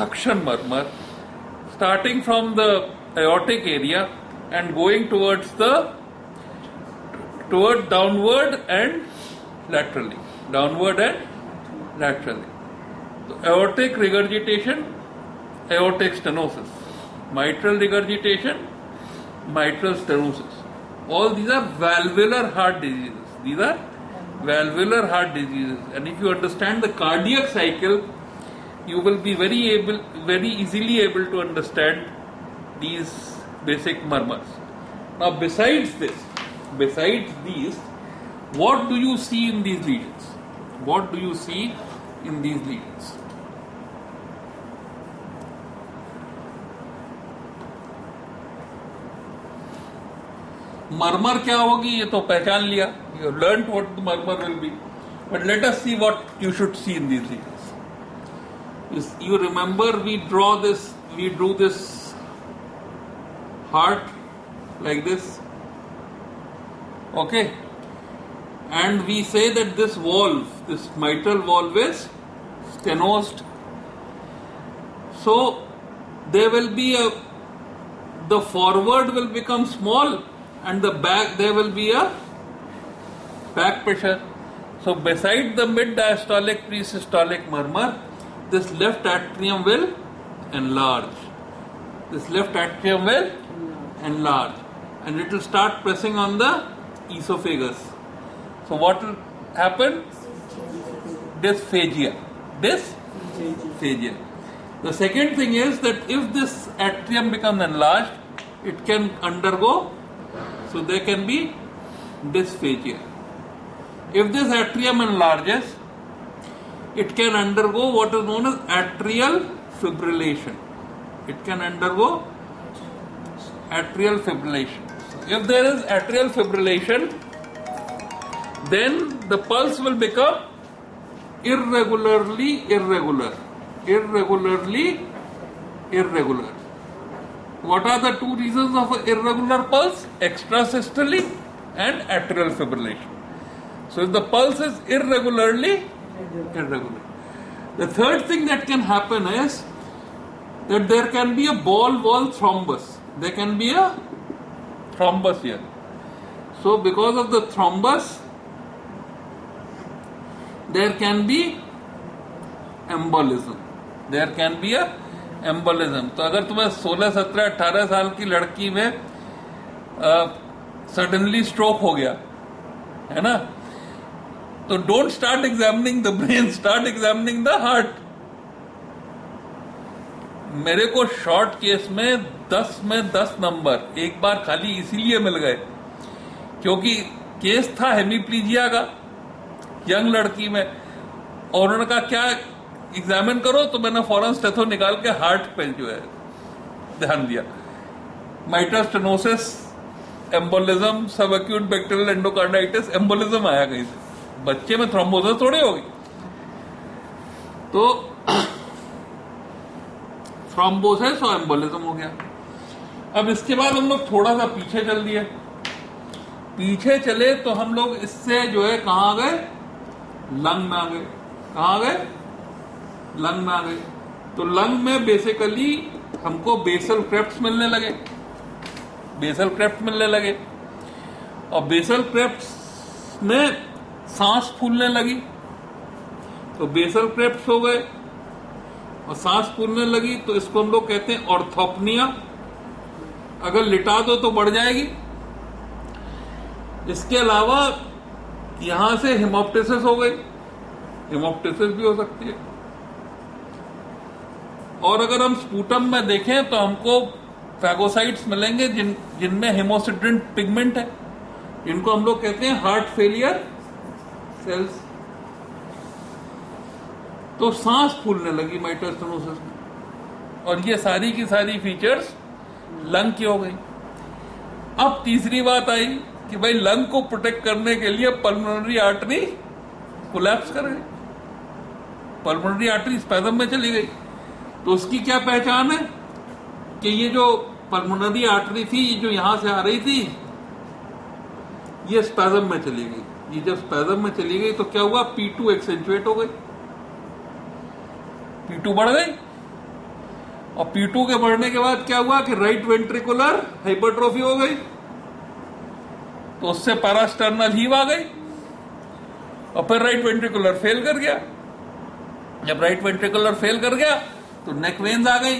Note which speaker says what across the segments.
Speaker 1: suction murmur starting from the aortic area and going towards downward and laterally. Downward and laterally. So aortic regurgitation, aortic stenosis. Mitral regurgitation, mitral stenosis. All these are valvular heart diseases. These are valvular heart diseases. And if you understand the cardiac cycle, you will be very easily able to understand these basic murmurs. Now, besides these, what do you see in these lesions? What do you see in these lesions? Murmur क्या होगी ये तो पहचान लिया. You have learnt what the murmur will be. But let us see what you should see in these lesions. You remember we drew this heart like this. Okay. And we say that this valve, this mitral valve is stenosed. So there will be the forward will become small and the back there will be a back pressure. So beside the mid diastolic pre-systolic murmur, this left atrium will enlarge. This left atrium will enlarge and it will start pressing on the esophagus. So what will happen? Dysphagia. Dysphagia. The second thing is that if this atrium becomes enlarged, it can undergo, so there can be dysphagia. If this atrium enlarges, it can undergo what is known as atrial fibrillation. It can undergo atrial fibrillation. If there is atrial fibrillation, then the pulse will become irregular. What are the two reasons of an irregular pulse? Extrasystole and atrial fibrillation. So if the pulse is irregular. The third thing that can happen is that there can be a ball wall thrombus. There can be a thrombus here. So because of the thrombus, there can be embolism. There can be a embolism. तो अगर तुम्हें 16, 17, 18 साल की लड़की में suddenly stroke हो गया, है ना? तो don't start examining the brain, start examining the heart. मेरे को शॉर्ट केस में 10 में 10 नंबर एक बार खाली इसीलिए मिल गए क्योंकि केस था हेमीप्लीजिया का यंग लड़की में और उन्होंने कहा क्या एग्जामिन करो, तो मैंने फौरन स्टेथो निकाल के हार्ट पे जो है ध्यान दिया. माइट्रल स्टेनोसिस, एम्बोलिज्म, सब एक्यूट बैक्टीरियल एंडोकार्डाइटिस, एम्बोलिज्म आया कहीं से. बच्चे में थ्रोम्बोसिस थोड़ी होगी. तो थ्रोम्बोसिस और एम्बोलिज्म हो गया. अब इसके बाद हम लोग थोड़ा सा पीछे चल दिए. पीछे चले तो हम लोग इससे जो है कहां आ गए? लंग में आ गए. कहां आ गए? लंग में आ गए. तो लंग में बेसिकली हमको बेसल क्रेफ्ट्स मिलने लगे. बेसल क्रेफ्ट मिलने लगे और बेसल क्रेफ्ट्स में सांस फूलने लगी. तो बेसल क्रेफ्ट्स हो गए और सांस फूलने लगी तो इसको हम लोग कहते हैं ऑर्थोपनिया. अगर लिटा दो तो बढ़ जाएगी. इसके अलावा यहां से हेमोप्टिसिस हो गई. हेमोप्टिसिस भी हो सकती है. और अगर हम स्पूटम में देखें तो हमको फैगोसाइट्स मिलेंगे जिनमें हेमोसिडेंट पिगमेंट है. इनको हम लोग कहते हैं हार्ट फेलियर सेल्स. तो सांस फूलने लगी माइट्रल स्टेनोसिस में और ये सारी की सारी फीचर्स लंग की हो गई. अब तीसरी बात आई कि भाई लंग को प्रोटेक्ट करने के लिए पल्मोनरी आर्टरी कोलैप्स कर गई. पल्मोनरी आर्टरी स्पैज़म में चली गई. तो उसकी क्या पहचान है कि ये जो पल्मोनरी आर्टरी थी जो यहां से आ रही थी ये स्पैज़म में चली गई. ये जब स्पैज़म में चली गई तो क्या हुआ? P2 एक्सेंचुएट हो गई. P2 बढ़ गई. और P2 के बढ़ने के बाद क्या हुआ कि राइट वेंट्रिकुलर हाइपरट्रोफी हो गई, तो उससे पैरास्टर्नल हीव आ गई और फिर राइट वेंट्रिकुलर फेल कर गया। जब राइट वेंट्रिकुलर फेल कर गया तो नेक वेन्स आ गई,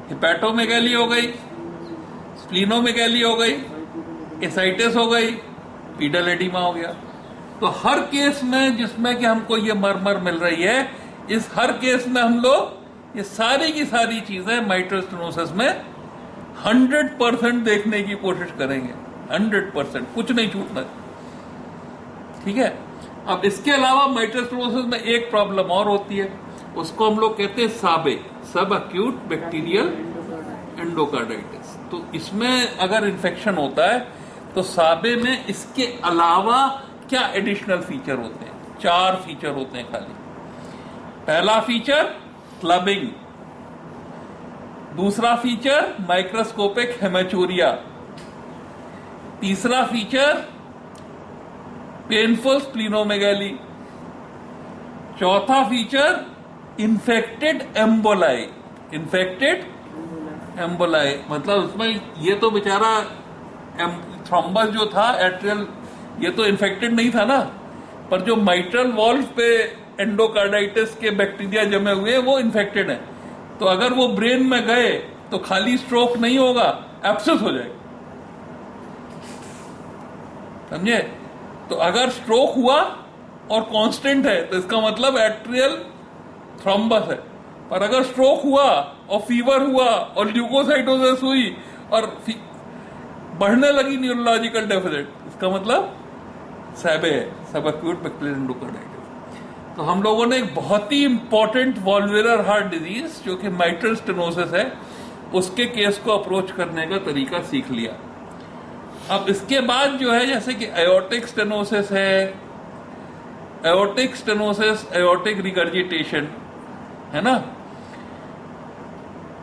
Speaker 1: हिपैटोमेगैली हो गई, स्प्लीनोमेगैली हो गई, एसाइटिस हो गई, पीडल एडिमा हो गया। तो हर केस में जिसमें कि हमको ये मरमर मिल रही है, इस हर केस में हम लोग ये सारी की सारी चीजें माइट्रल स्टेनोसिस में 100% देखने की कोशिश करेंगे, 100%, कुछ नहीं छूटना। ठीक है। अब इसके अलावा माइट्रल स्टेनोसिस में एक प्रॉब्लम और होती है, उसको हम लोग कहते हैं साबे, सब एक्यूट बैक्टीरियल एंडोकार्डाइटिस। तो इसमें अगर इन्फेक्शन होता है तो साबे में इसके अलावा क्या एडिशनल फीचर होते हैं? 4 फीचर होते हैं खाली। पहला फीचर क्लबिंग, दूसरा फीचर माइक्रोस्कोपिक हेमेचूरिया, तीसरा फीचर पेनफुल स्प्लीनोमेगैली, चौथा feature infected emboli. Infected emboli मतलब उसमें ये तो बेचारा थ्रोम्बस जो था एट्रियल, ये तो इन्फेक्टेड नहीं था ना, पर जो माइट्रल वॉल्व पे एंडोकार्डाइटिस के बैक्टीरिया जमे हुए वो इन्फेक्टेड है। तो अगर वो ब्रेन में गए तो खाली स्ट्रोक नहीं होगा, एब्सेस हो जाएगा। समझे? तो अगर स्ट्रोक हुआ और कांस्टेंट है तो इसका मतलब एट्रियल थ्रोम्बस है, पर अगर स्ट्रोक हुआ और फीवर हुआ और ल्यूकोसाइटोसिस हुई और बढ़ने लगी न्यूरोलॉजिकल डेफिसिट, इसका मतलब सैबे है, सब एक्यूट बैक्टीरियल एंडोकार्डाइटिस। तो हम लोगों ने एक बहुत ही इंपॉर्टेंट वॉल्वुलर हार्ट डिजीज जो कि माइट्रल स्टेनोसिस है, उसके केस को अप्रोच करने का तरीका सीख लिया। अब इसके बाद जो है जैसे कि एओर्टिक स्टेनोसिस है, एओर्टिक स्टेनोसिस, एओर्टिक रिगर्जिटेशन है ना,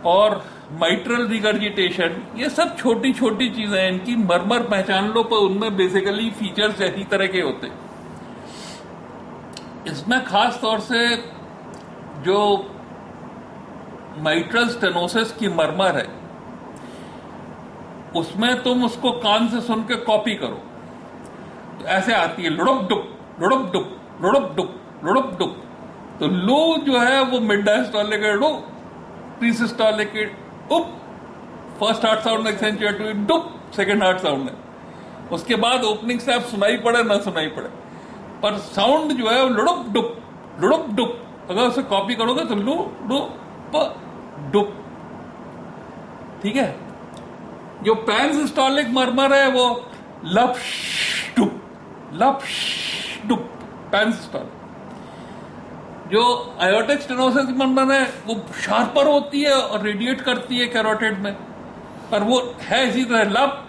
Speaker 1: और माइट्रल रिगर्जिटेशन, ये सब छोटी छोटी चीजें हैं, इनकी मरमर पहचान लो, पर उनमें बेसिकली फीचर्स इसी तरह के होते हैं। इसमें खास तौर से जो माइट्रल स्टेनोसिस की मरमर है उसमें तुम उसको कान से सुन के कॉपी करो तो ऐसे आती है, लुड़ुप डुप लुड़ुप डुप लुड़ुप डुप लुड़ुप डुप। तो लू जो है वो मिड डायस्टोलिक लू, प्रीसिस्टोलिक उप, first heart sound accentuated dup, second heart sound है। उसके बाद ओपनिंग से आप सुनाई पड़े ना सुनाई पड़े, पर साउंड जो है वो लुड़ुप डुप लुड़ुप डुप। अगर उसे कॉपी करोगे तो लू डुप डुप। ठीक है। जो पैनसिस्टोलिक मरमर है वो लप डुप पैनसिस्टोलिक। जो एओर्टिक स्टेनोसिस की मरमर है वो शार्पर होती है और रेडिएट करती है कैरोटिड में, पर वो है इसी तरह लप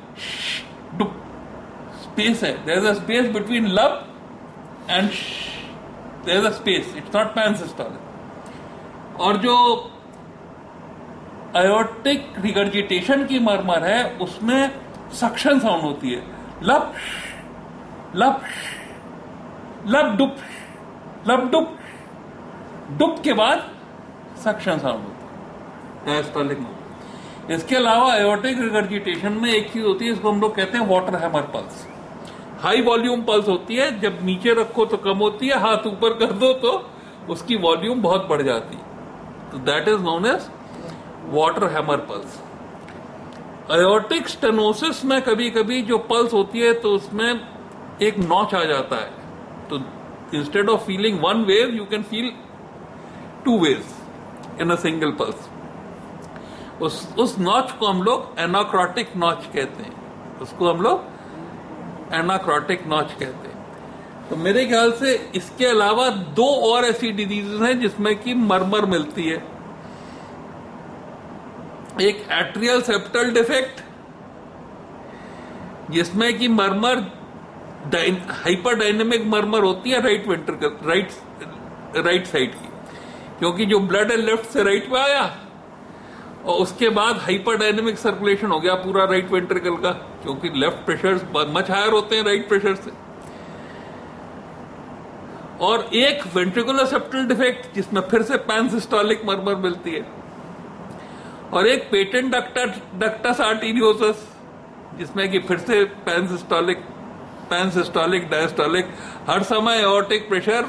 Speaker 1: डुप, स्पेस है, there is a space between lub and there is a space, it's not pansystolic. और जो एओर्टिक रिगर्जिटेशन की मरमर है उसमें सक्शन साउंड होती है, लप लप लप डुप लप डुप, डुप के बाद सक्शन साउंड होता है, डायस्टोलिक में। इसके अलावा एओर्टिक रिगर्जिटेशन में एक चीज होती है, इसको हम लोग कहते हैं water hammer pulse. High volume pulse होती है, जब नीचे रखो तो कम होती है, हाथ ऊपर कर दो तो उसकी वॉल्यूम बहुत बढ़ जाती है, तो that is known as water hammer pulse. Aortic stenosis में कभी कभी जो पल्स होती है तो उसमें एक नॉच आ जाता है, तो instead of feeling one wave you can feel 2 waves in a single pulse. उस नॉच को हम लोग एनाक्रोटिक नॉच कहते हैं, उसको हम लोग एनाक्रोटिक नॉच कहते हैं। तो मेरे ख्याल से इसके अलावा 2 और ऐसी डिजीजेस हैं जिसमें कि मरमर मिलती है। एक एट्रियल सेप्टल डिफेक्ट, जिसमें कि मरमर हाइपर डायनेमिक मरमर होती है राइट वेंट्रिकल, राइट साइड की, क्योंकि जो ब्लड है लेफ्ट से राइट में आया और उसके बाद हाइपर डायनेमिक सर्कुलेशन हो गया पूरा राइट वेंट्रिकल का, क्योंकि लेफ्ट प्रेशर्स मच हायर होते हैं राइट प्रेशर से। और एक वेंट्रिकुलर सेप्टल डिफेक्ट जिसमें फिर से पैनसिस्टोलिक मरमर मिलती है। और एक पेटेंट डक्टस आर्टेरियोसस, जिसमें कि फिर से पैनसिस्टोलिक डायस्टोलिक, हर समय एओर्टिक प्रेशर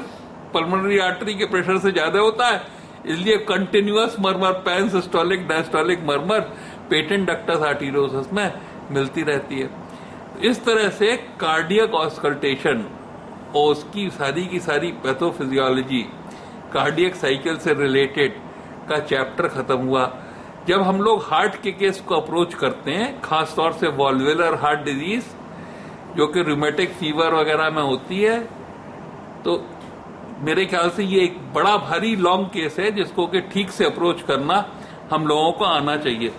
Speaker 1: पल्मोनरी आर्टरी के प्रेशर से ज्यादा होता है, इसलिए continuous murmur, pansystolic diastolic murmur patent ductus arteriosus में मिलती रहती है। इस तरह से कार्डियक ऑस्कल्टेशन और उसकी सारी की सारी पैथोफिजियोलॉजी, कार्डियक साइकिल से रिलेटेड का चैप्टर खत्म हुआ। जब हम लोग हार्ट के केस को अप्रोच करते हैं, खासतौर से वॉल्वुलर हार्ट डिजीज जो कि रूमेटिक फीवर वगैरह में होती है, तो मेरे ख्याल से ये एक बड़ा भारी लॉन्ग केस है जिसको कि ठीक से अप्रोच करना हम लोगों को आना चाहिए।